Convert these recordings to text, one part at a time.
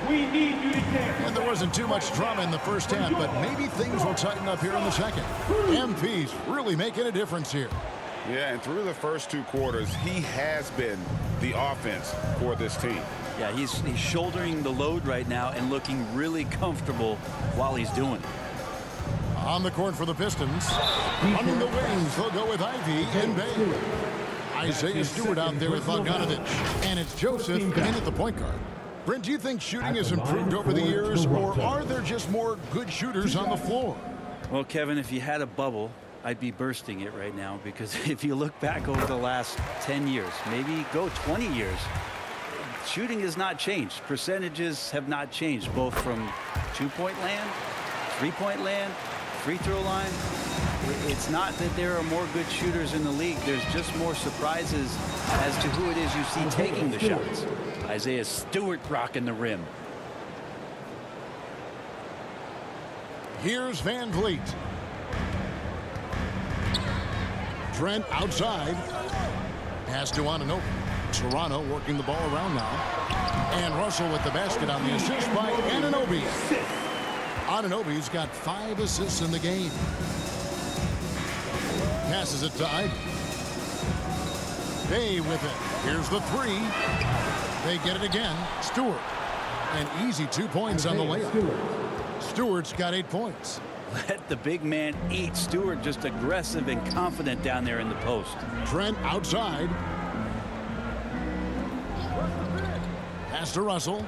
And there wasn't too much drama in the first half, but maybe things will tighten up here in the second. MP's really making a difference here. Yeah, and through the first 2 quarters, he has been the offense for this team. Yeah, he's shouldering the load right now and looking really comfortable while he's doing it. On the court for the Pistons. Running the wings, they'll go with Ivy and Bay. Isaiah Stewart out there with Bogdanovich. And it's Joseph in at the point guard. Brent, do you think shooting has improved over the years, or are there just more good shooters on the floor? Well, Kevin, if you had a bubble, I'd be bursting it right now, because if you look back over the last 10 years, maybe go 20 years, shooting has not changed. Percentages have not changed, both from 2-point land, 3-point land, free throw line. It's not that there are more good shooters in the league. There's just more surprises as to who it is you see taking the shots. Isaiah Stewart rocking the rim. Here's Van Vliet. Trent outside. Pass to Tononto. Toronto working the ball around now. And Russell with the basket on the assist by Anunoby. Anunoby's got 5 assists in the game. Passes it to Ivy. Bay with it. Here's the 3. They get it again. Stewart. An easy 2 points on the layup. Stewart's got 8 points. Let the big man eat. Stewart just aggressive and confident down there in the post. Trent outside. Pass to Russell.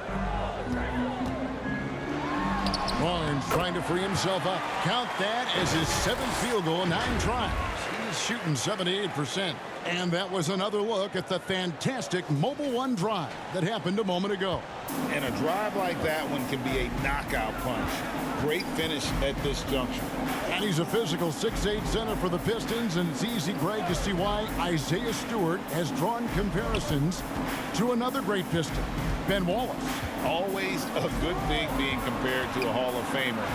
Barnes trying to free himself up. Count that as his 7th field goal in 9 tries. He's shooting 78%. And that was another look at the fantastic Mobile One drive that happened a moment ago. And a drive like that one can be a knockout punch. Great finish at this juncture. And he's a physical 6'8" center for the Pistons, and it's easy, Greg, to see why Isaiah Stewart has drawn comparisons to another great Piston, Ben Wallace. Always a good thing being compared to a Hall of Famer.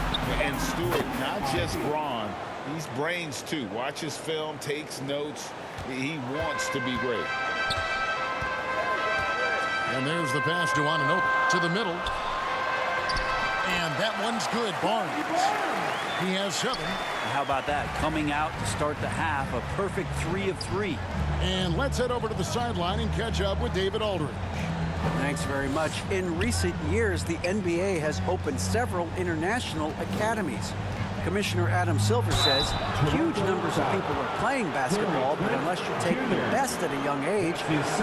And Stewart, not just brawn, he's brains too. Watch his film, takes notes. He wants to be great. And there's the pass to Tononto to the middle. And that one's good. Barnes. He has 7. How about that? Coming out to start the half, a perfect 3 of 3. And let's head over to the sideline and catch up with David Aldridge. Thanks very much. In recent years, the NBA has opened several international academies. Commissioner Adam Silver says huge numbers of people are playing basketball, but unless you take the best at a young age,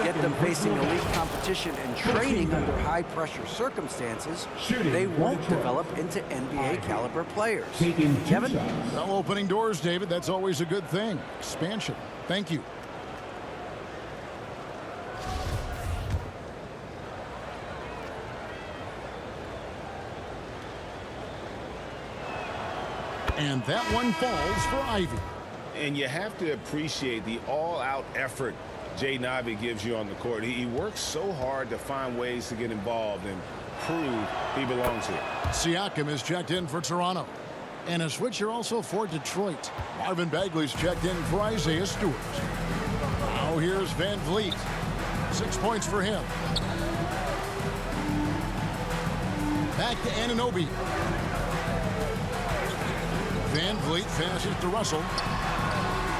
get them facing elite competition and training under high-pressure circumstances, they won't develop into NBA-caliber players. Kevin? Well, opening doors, David, that's always a good thing. Expansion. Thank you. And that one falls for Ivy. And you have to appreciate the all-out effort Jaden Ivey gives you on the court. He works so hard to find ways to get involved and prove he belongs here. Siakam is checked in for Toronto. And a switcher also for Detroit. Marvin Bagley's checked in for Isaiah Stewart. Now here's Van Vliet. 6 points for him. Back to Anunoby. Van Vliet passes to Russell.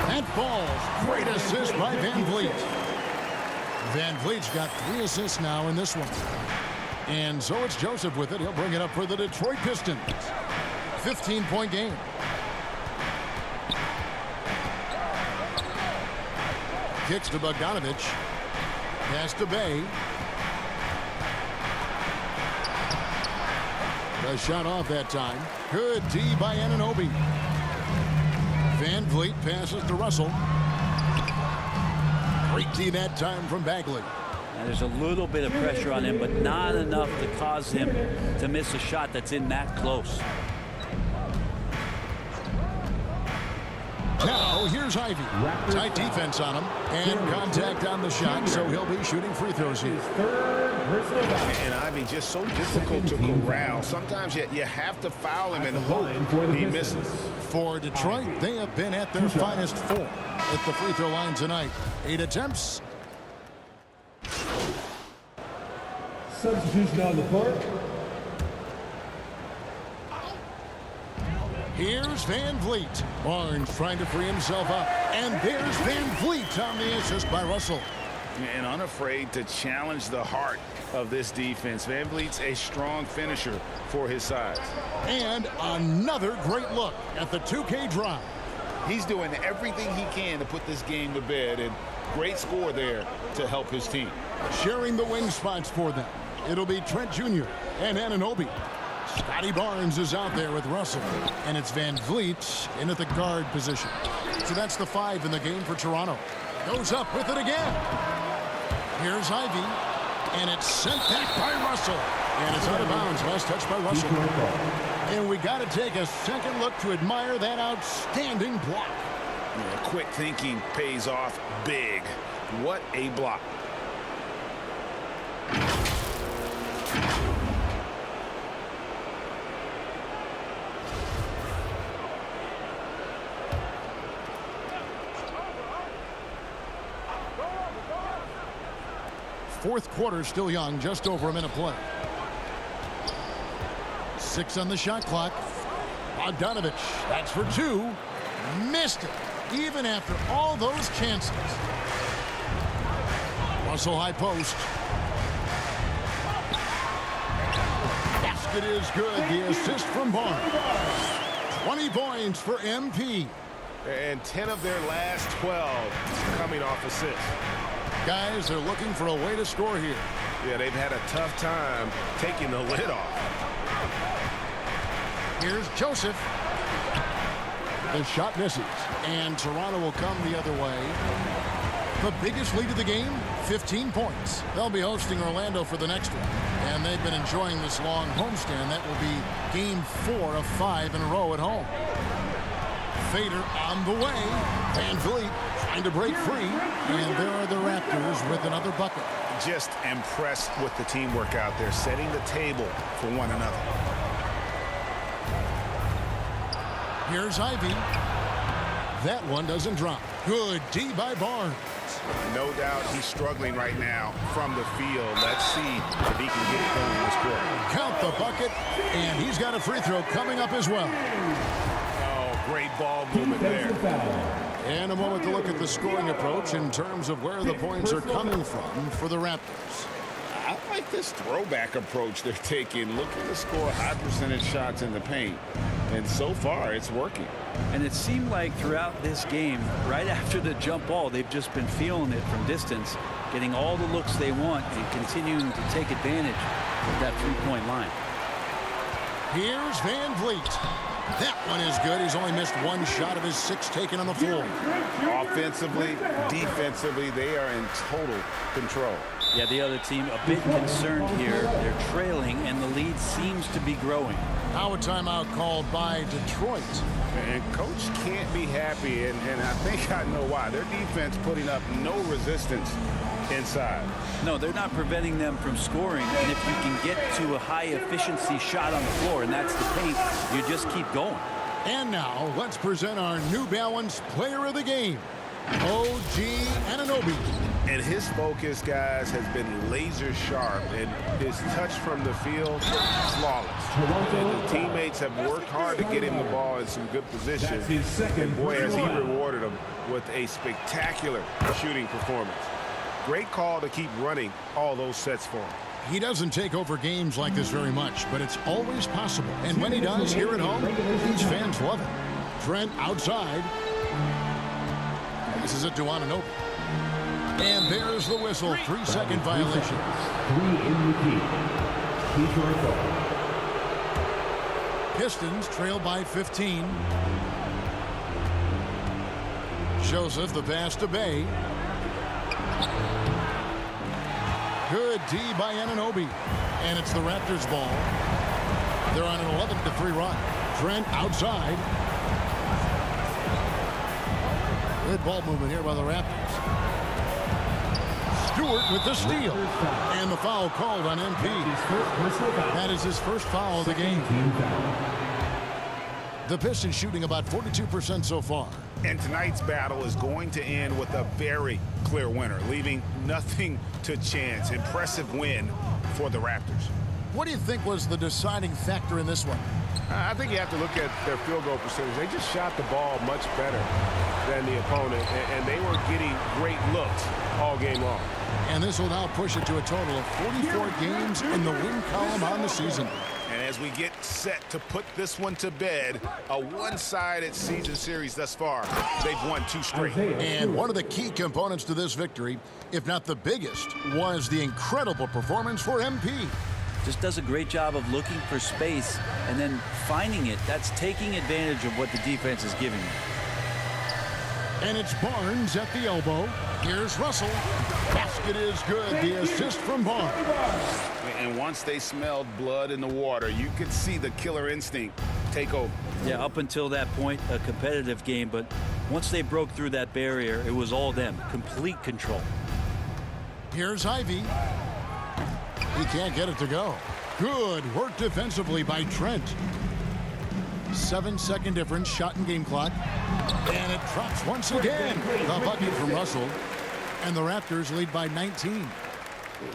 That falls. Great assist by Van Vliet. Van Vliet's got 3 assists now in this one. And so it's Joseph with it. He'll bring it up for the Detroit Pistons. 15-point game. Kicks to Bogdanovich. Pass to Bay. The shot off that time. Good D by Anunoby. Van Vliet passes to Russell. Great D that time from Bagley. Now there's a little bit of pressure on him, but not enough to cause him to miss a shot that's in that close. Now here's Ivy. Tight defense on him. And contact on the shot, so he'll be shooting free throws here. And Ivy just so difficult to corral. Sometimes you have to foul him and hope he misses. For Detroit, they have been at their finest 4 at the free throw line tonight. 8 attempts. Substitution on the court. Here's Van Vliet. Barnes trying to free himself up. And there's Van Vliet on the assist by Russell. And unafraid to challenge the heart of this defense. Van Vliet's a strong finisher for his size. And another great look at the 2K drive. He's doing everything he can to put this game to bed, and great score there to help his team. Sharing the wing spots for them, it'll be Trent Jr. and Anunoby. Scotty Barnes is out there with Russell, and it's Van Vliet in at the guard position. So that's the 5 in the game for Toronto. Goes up with it again. Here's Ivy, and it's sent back by Russell. And it's out of bounds. Last touch by Russell. And we got to take a second look to admire that outstanding block. Yeah, quick thinking pays off big. What a block. Fourth quarter still young, just over a minute play. 6 on the shot clock. Bogdanovich, that's for 2. Missed it, even after all those chances. Russell high post. Basket is good. The assist from Barnes. 20 points for MP. And 10 of their last 12 coming off assists. Guys, they're looking for a way to score here. Yeah, they've had a tough time taking the lid off. Here's Joseph. The shot misses, and Toronto will come the other way. The biggest lead of the game, 15 points. They'll be hosting Orlando for the next one, and they've been enjoying this long homestand. That will be game 4 of 5 in a row at home. Fader on the way. Van Vliet trying to break free, and there are the Raptors with another bucket. Just impressed with the teamwork out there, setting the table for one another. Here's Ivy. That one doesn't drop. Good D by Barnes. No doubt he's struggling right now from the field. Let's see if he can get it done in this quarter. Count the bucket, and he's got a free throw coming up as well. Oh, great ball movement there. And a moment to look at the scoring approach in terms of where the points are coming from for the Raptors. I like this throwback approach they're taking, looking to score high percentage shots in the paint. And so far, it's working. And it seemed like throughout this game, right after the jump ball, they've just been feeling it from distance, getting all the looks they want and continuing to take advantage of that three-point line. Here's Van Vliet. That one is good. He's only missed 1 shot of his 6 taken on the floor. Offensively, defensively, they are in total control. Yeah, the other team a bit concerned here. They're trailing, and the lead seems to be growing. Now a timeout called by Detroit. And coach can't be happy, and I think I know why. Their defense putting up no resistance inside. No, they're not preventing them from scoring, and if you can get to a high-efficiency shot on the floor, and that's the paint, you just keep going. And now let's present our New Balance player of the game, OG Anunoby. And his focus, guys, has been laser sharp, and his touch from the field, flawless. And the teammates have worked hard to get him the ball in some good position. And boy, has he rewarded them with a spectacular shooting performance. Great call to keep running all those sets for him. He doesn't take over games like this very much, but it's always possible. And when he does here at home, these fans love it. Trent outside. This is it to Anunoby. And there's the whistle. 3-second violation. 3 in the key. Key for a goal. Pistons trail by 15. Joseph, the pass to Bay. Good D by Anunoby. And it's the Raptors' ball. They're on an 11-3 run. Trent outside. Good ball movement here by the Raptors. Stewart with the steal. And the foul called on MP. That is his first foul of the game. The Pistons shooting about 42% so far. And tonight's battle is going to end with a very clear winner, leaving nothing to chance. Impressive win for the Raptors. What do you think was the deciding factor in this one? I think you have to look at their field goal percentage. They just shot the ball much better than the opponent, and they were getting great looks all game long. And this will now push it to a total of 44 games in the win column on the season. And as we get set to put this one to bed, a one-sided season series thus far. They've won 2 straight. And one of the key components to this victory, if not the biggest, was the incredible performance for MP. Just does a great job of looking for space and then finding it. That's taking advantage of what the defense is giving you. And it's Barnes at the elbow. Here's Russell. Basket is good. The assist from Barnes. And once they smelled blood in the water, you could see the killer instinct take over. Yeah, up until that point, a competitive game, but once they broke through that barrier, it was all them. Complete control. Here's Ivy. He can't get it to go. Good work defensively by Trent. 7-second difference, shot and game clock. And it drops once again. The bucket from Russell. And the Raptors lead by 19.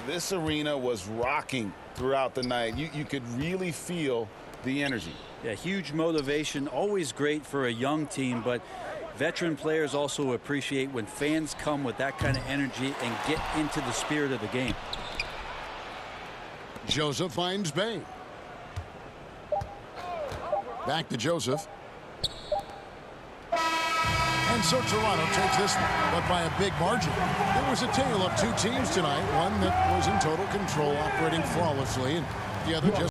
This arena was rocking throughout the night. You could really feel the energy. Yeah, huge motivation, always great for a young team, but veteran players also appreciate when fans come with that kind of energy and get into the spirit of the game. Joseph finds Bay. Back to Joseph. And so Toronto takes this one, but by a big margin. It was a tale of 2 teams tonight, one that was in total control, operating flawlessly, and the other just